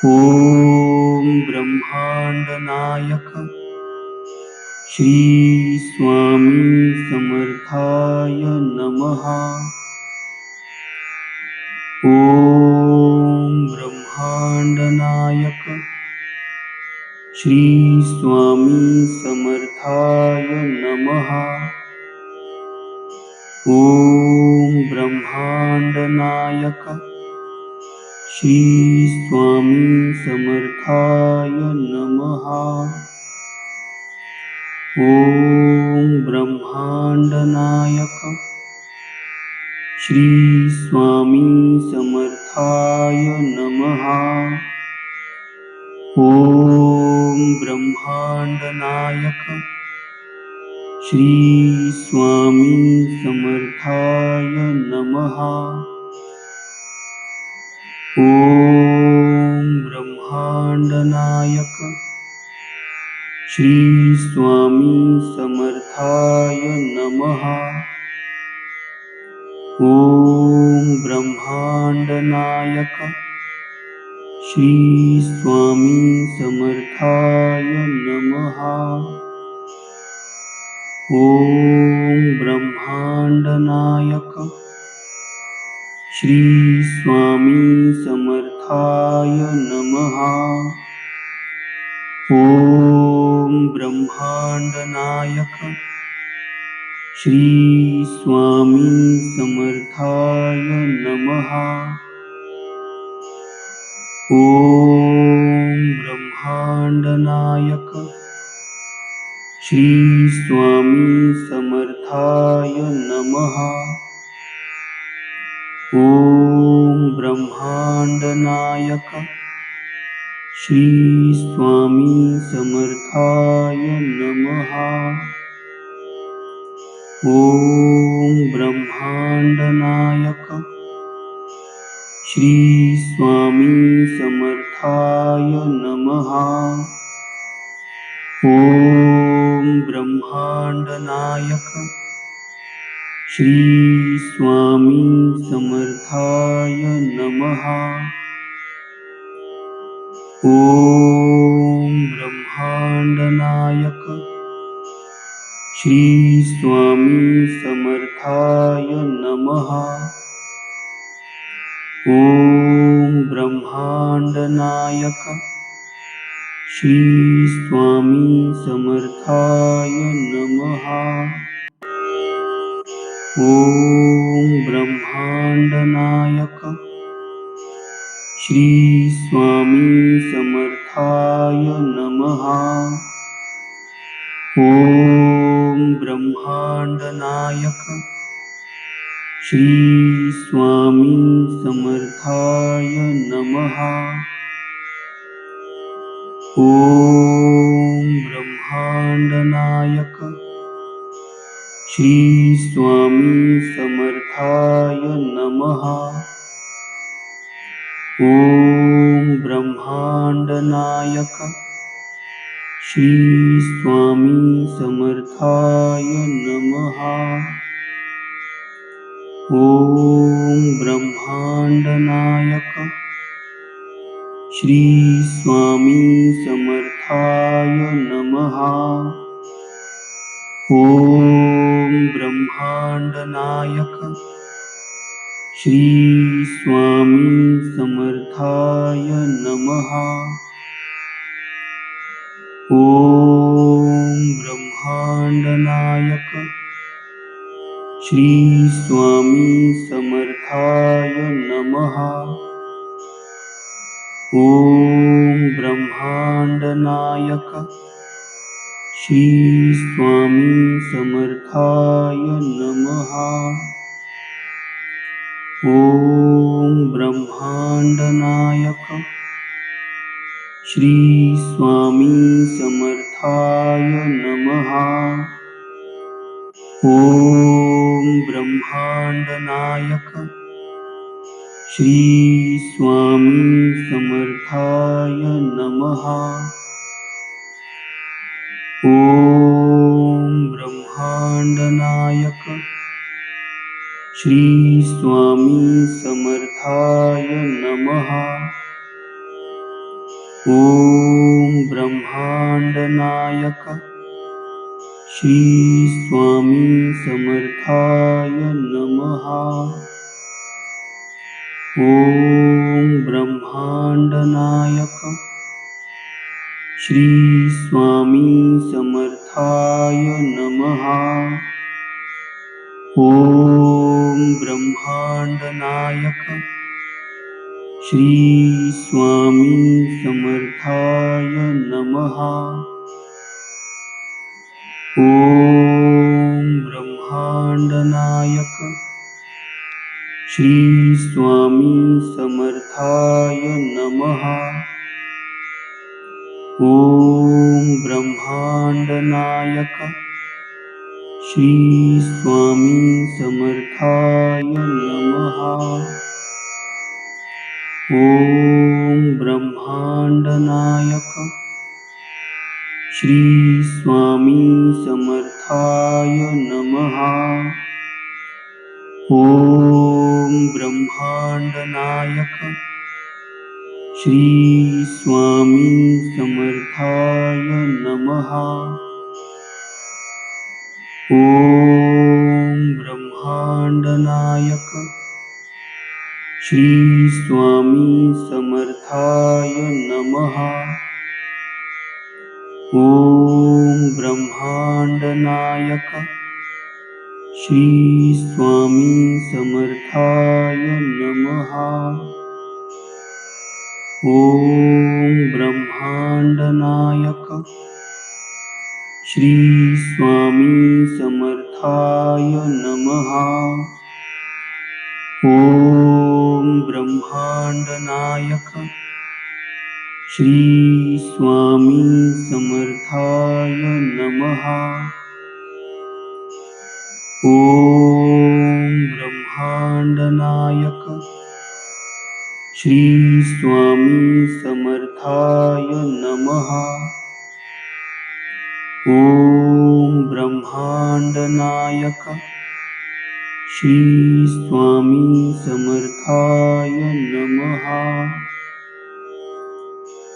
ॐ ब्रह्माण्डनायक श्री स्वामी समर्थाय नमः। ॐ ब्रह्माण्डनायक श्री स्वामी समर्थाय नमः। ॐ ब्रह्माण्डनायक श्री स्वामी समर्थाय नमः। ॐ ब्रह्माण्डनायक श्री स्वामी समर्थाय नमः। ॐ ब्रह्माण्डनायक श्री स्वामी समर्थाय नमः। ॐ ब्रह्माण्डनायक श्री स्वामी समर्थाय नमः। ॐ ब्रह्माण्डनायक श्री स्वामी समर्थाय नमः। ॐ ब्रह्माण्डनायक श्री स्वामी समर्थाय नमः। ॐ ब्रह्माण्डनायक श्री स्वामी समर्थाय नमः। ॐ ब्रह्माण्डनायक श्री स्वामी समर्थाय नमः। ॐ ब्रह्माण्डनायक श्री स्वामी समर्थाय नमः। ॐ ब्रह्माण्डनायक श्री स्वामी समर्थाय नमः। ॐ ब्रह्माण्डनायक श्री स्वामी समर्थाय नमः। ॐ ब्रह्माण्डनायक श्री स्वामी समर्थाय नमः। ॐ ब्रह्माण्डनायक श्री स्वामी समर्थाय नमः। ॐ ब्रह्माण्डनायक श्री स्वामी समर्थाय नमः। ॐ ब्रह्माण्डनायक श्री स्वामी समर्थाय नमः। ॐ ब्रह्माण्डनायक श्री स्वामी समर्थाय नमः। ॐ ब्रह्माण्डनायक श्री स्वामी समर्थाय नमः। ॐ ब्रह्माण्डनायक श्री स्वामी समर्थाय नमः। ॐ ब्रह्माण्डनायक श्री स्वामी समर्थाय नमः। ॐ ब्रह्माण्डनायक श्री स्वामी समर्थाय नमः। ॐ ब्रह्माण्डनायक श्री स्वामी समर्थाय नमः। ॐ ब्रह्माण्डनायक श्री स्वामी समर्थाय नमः। ॐ ब्रह्माण्डनायक श्री स्वामी समर्थाय नमः। ॐ ब्रह्माण्डनायक श्री स्वामी समर्थाय नमः। ॐ ब्रह्माण्डनायक श्री स्वामी समर्थाय नमः। ॐ ब्रह्माण्डनायक श्री स्वामी समर्थाय नमः। ॐ ब्रह्माण्डनायक श्री स्वामी समर्थाय नमः। ॐ ब्रह्माण्डनायक श्री स्वामी समर्थाय नमः। ॐ ब्रह्माण्डनायक श्री स्वामी समर्थाय नमः। ॐ ब्रह्माण्डनायक श्री स्वामी समर्थाय नमः। ॐ ब्रह्माण्डनायक श्री स्वामी समर्थाय नमः। ॐ ब्रह्माण्डनायक श्री स्वामी समर्थाय नमः। ॐ ब्रह्माण्डनायक श्री स्वामी समर्थाय नमः। ॐ ब्रह्माण्डनायक श्री स्वामी समर्थाय नमः। ॐ ब्रह्माण्डनायक श्री स्वामी समर्थाय नमः। ॐ ब्रह्माण्डनायक श्री स्वामी समर्थाय नमः।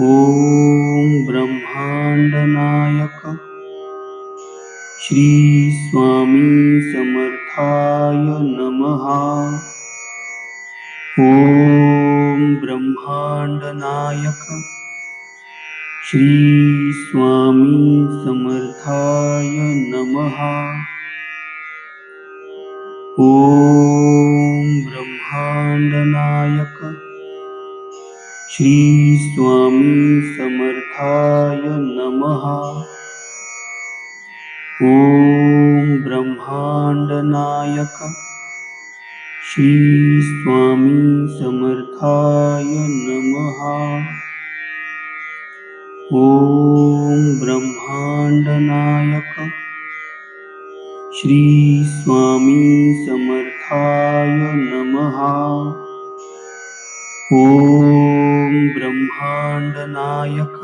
ॐ ब्रह्माण्डनायक श्री स्वामी समर्थाय नमः। ॐ ब्रह्माण्डनायक श्री स्वामी समर्थाय नमः। ॐ ब्रह्माण्डनायक श्री स्वामी समर्थाय नमः। ॐ ब्रह्माण्डनायक श्री स्वामी समर्थाय नमः। ॐ ब्रह्माण्डनायक श्री स्वामी समर्थाय नमः। ॐ ब्रह्माण्डनायक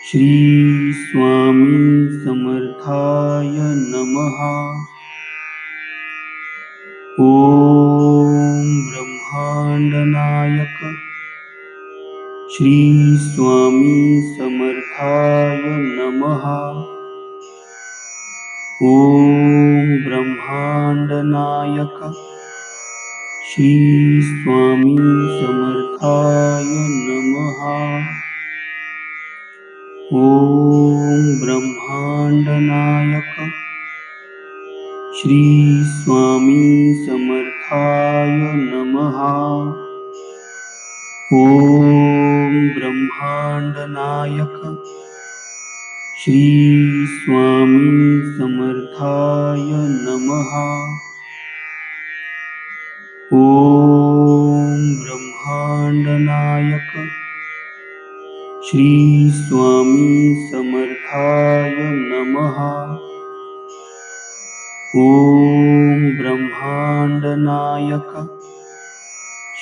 श्री स्वामी समर्थाय नमः। ॐ ब्रह्माण्डनायक श्री स्वामी समर्थाय नमः। ॐ ब्रह्माण्डनायक श्री स्वामी समर्थाय नमः। ॐ ब्रह्माण्डनायक श्री स्वामी समर्थाय नमः। ॐ ब्रह्माण्डनायक श्री स्वामी समर्थाय नमः। ॐ ब्रह्माण्डनायक श्री स्वामी समर्थाय नमः। ॐ ब्रह्माण्डनायक श्री स्वामी समर्थाय नमः। ॐ ब्रह्माण्डनायक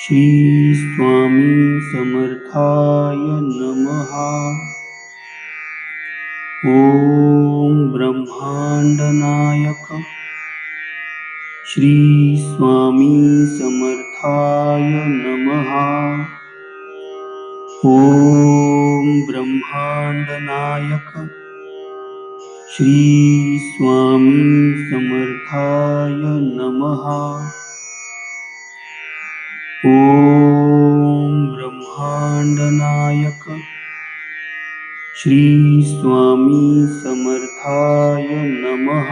श्री स्वामी समर्थाय नमः। ॐ ब्रह्माण्डनायक श्री स्वामी समर्थाय नमः। ॐ ब्रह्मांड नायक श्री स्वामी समर्थाय नमः। ओम ब्रह्मांड नायक श्री स्वामी समर्थाय नमः।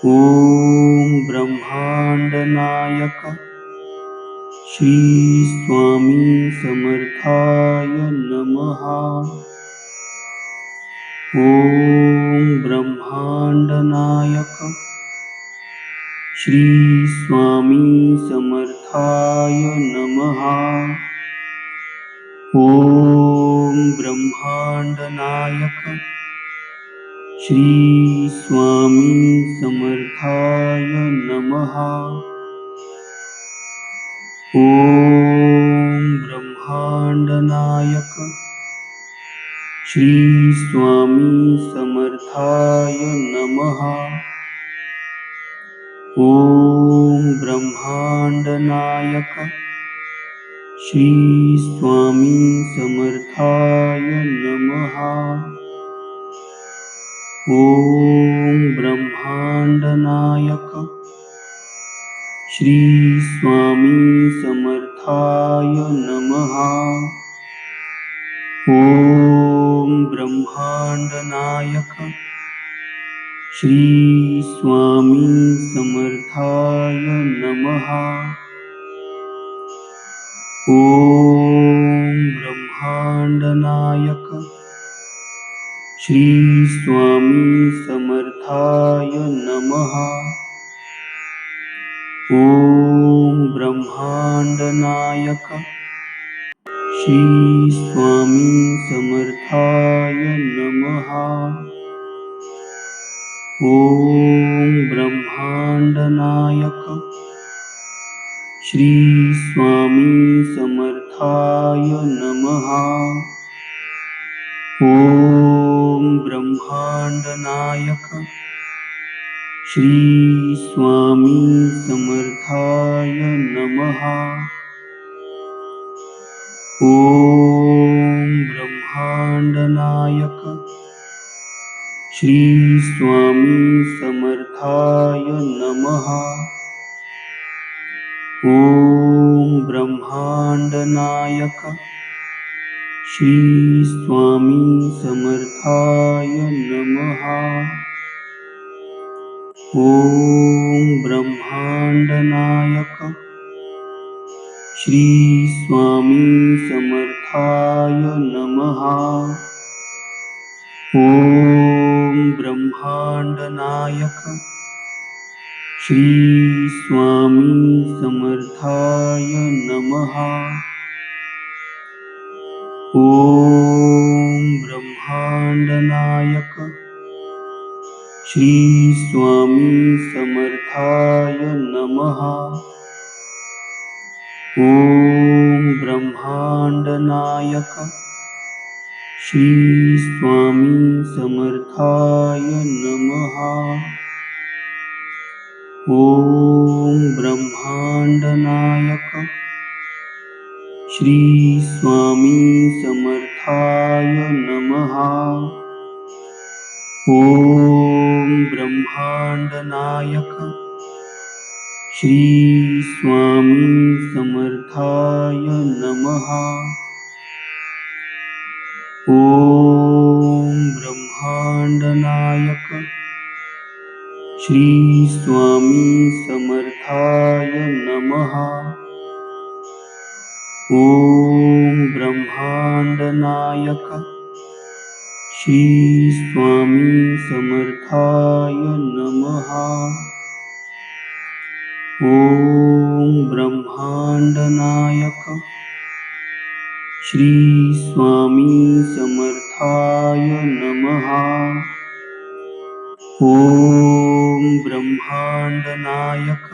ओम ब्रह्मांड नायक श्री स्वामी समर्थाय नमः। ओम ब्रह्मांड नायक श्री स्वामी समर्थाय नमः। ओम ब्रह्मांड नायक श्री स्वामी समर्थाय नमः। ओम ब्रह्मांड नायक श्री स्वामी समर्थाय नमः। ओम ब्रह्मांड नायक श्री स्वामी समर्थाय नमः। ओम ब्रह्मांड नायक श्री स्वामी समर्थाय नमः। ओम ब्रह्मांड नायक श्री स्वामी समर्थाय नमः। ओम ब्रह्मांड नायक श्री स्वामी समर्थाय नमः। ओम ब्रह्मांड नायक श्री स्वामी समर्थाय नमः। ओम ब्रह्मांड नायक श्री स्वामी समर्थाय नमः। ओम ब्रह्मांड नायक श्री स्वामी समर्थाय नमः। ओम ब्रह्मांड नायक श्री स्वामी समर्थाय नमः। ओम ब्रह्मांड नायक श्री स्वामी समर्थाय नमः। ओम ब्रह्मांड नायक श्री स्वामी समर्थाय नमः। ओम ब्रह्मांड नायक श्री स्वामी समर्थाय नमः। ओम ब्रह्मांड नायक श्री स्वामी समर्थाय नमः। ओम ब्रह्मांड नायक श्री स्वामी समर्थाय नमः। ओम ब्रह्मांड नायक श्री स्वामी समर्थाय नमः। ओम ब्रह्मांड नायक श्री स्वामी समर्थाय नमः। ओम ब्रह्मांड नायक श्री स्वामी समर्थाय नमः। ओम ब्रह्मांड नायक श्री स्वामी समर्थाय नमः। ओम ब्रह्मांड नायक श्री स्वामी समर्थाय नमः। ओम ब्रह्मांड नायक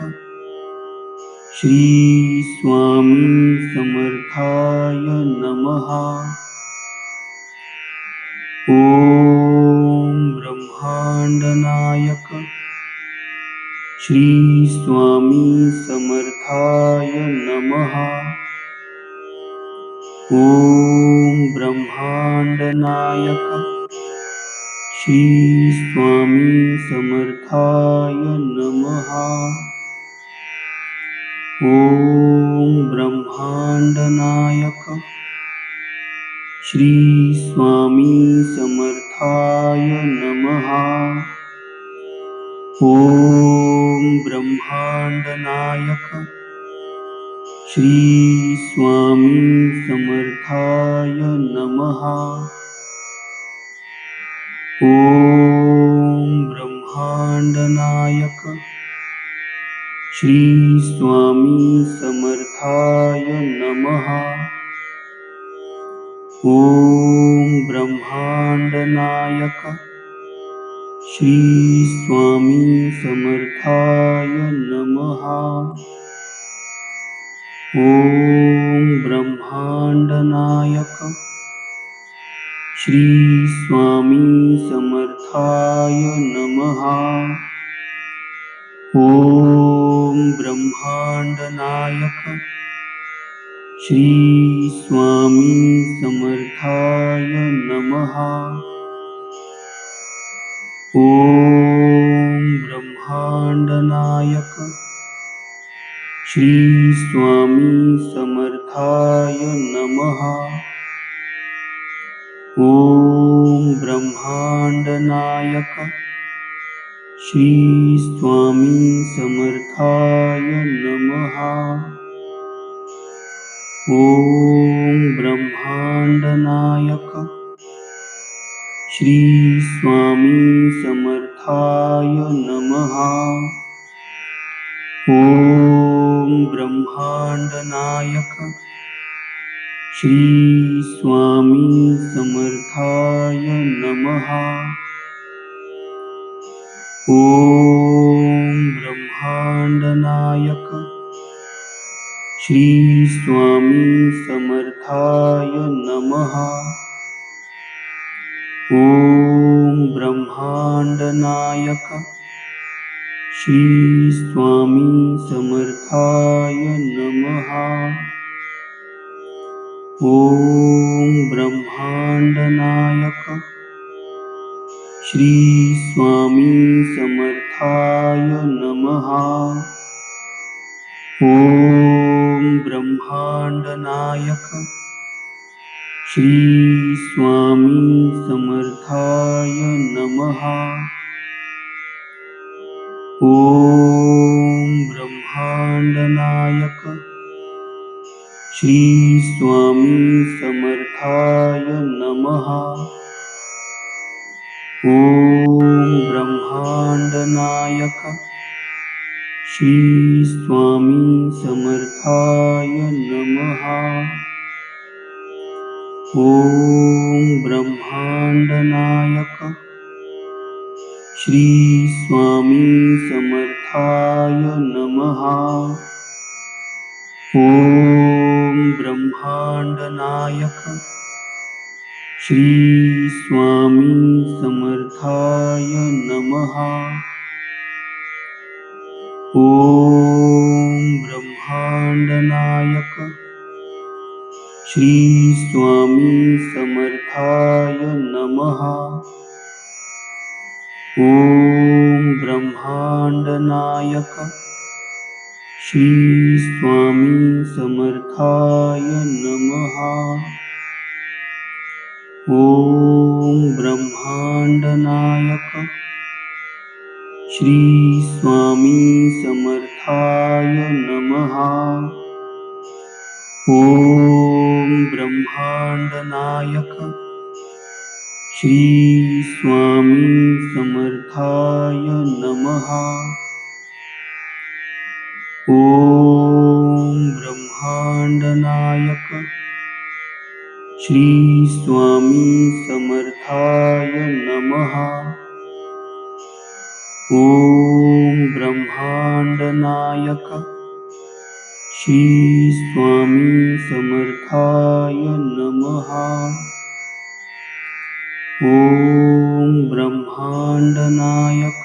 श्री स्वामी समर्थाय नमः। ओम ब्रह्मांड नायक श्री स्वामी समर्थाय नमः। ओम ब्रह्मांड नायक श्री स्वामी समर्थाय नमः। ओम ब्रह्मांड नायक श्री स्वामी समर्थाय नमः। ओम ब्रह्मांड नायक श्री स्वामी समर्थाय नमः। ओम ब्रह्मांड नायक श्री स्वामी समर्थाय नमः। ओम ब्रह्मांड नायक श्री स्वामी समर्थाय नमः। ओम ब्रह्मांड नायक श्री स्वामी समर्थाय नमः। ओम ब्रह्मांड नायक श्री स्वामी समर्थाय नमः। ओम ब्रह्मांड नायक श्री स्वामी समर्थाय नमः। ओम ब्रह्मांड नायक श्री स्वामी समर्थाय नमः। ओम ब्रह्मांड नायक श्री स्वामी समर्थाय नमः। ओम ब्रह्मांड नायक श्री स्वामी समर्थाय नमः। ओम ब्रह्मांड नायक श्री स्वामी समर्थाय नमः। ओम ब्रह्मांड नायक श्री स्वामी समर्थाय नमः। ओम ब्रह्मांड नायक श्री स्वामी समर्थाय नमः। ओम ब्रह्मांड नायक श्री स्वामी समर्थाय नमः। ओम ब्रह्मांड नायक श्री स्वामी समर्थाय नमः। ओम ब्रह्मांड नायक श्री स्वामी समर्थाय नमः। ओम ब्रह्मांड नायक श्री स्वामी समर्थाय नमः। ओम ब्रह्मांड नायक श्री स्वामी समर्थाय नमः। ओम ब्रह्मांड नायक श्री स्वामी समर्थाय नमः। ओम ब्रह्मांड नायक श्री स्वामी समर्थाय नमः। ओम ब्रह्मांड नायक श्री स्वामी समर्थाय नमः। ओम ब्रह्मांड नायक श्री स्वामी समर्थाय नमः। ओम ब्रह्मांड नायक श्री स्वामी समर्थाय नमः। ओम ब्रह्मांड नायक श्री स्वामी समर्थाय नमः। ओम ब्रह्मांड नायक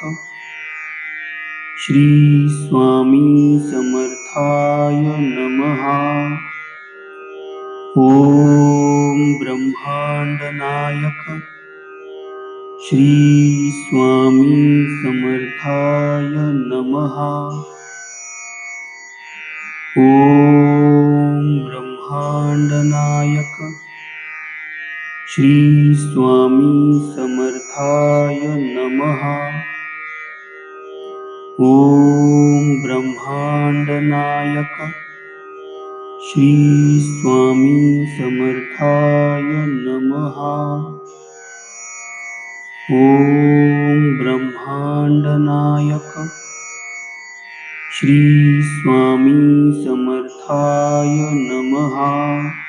श्री स्वामी समर्थाय नमः। ओम ब्रह्मांड श्री स्वामी समर्थाय नमः। ओम ब्रह्मांड नायक श्री स्वामी समर्थाय नमः। ओम ब्रह्मांड नायक श्री स्वामी समर्थाय नमः। ओम ब्रह्मांड नायक श्री स्वामी समर्थाय नमः।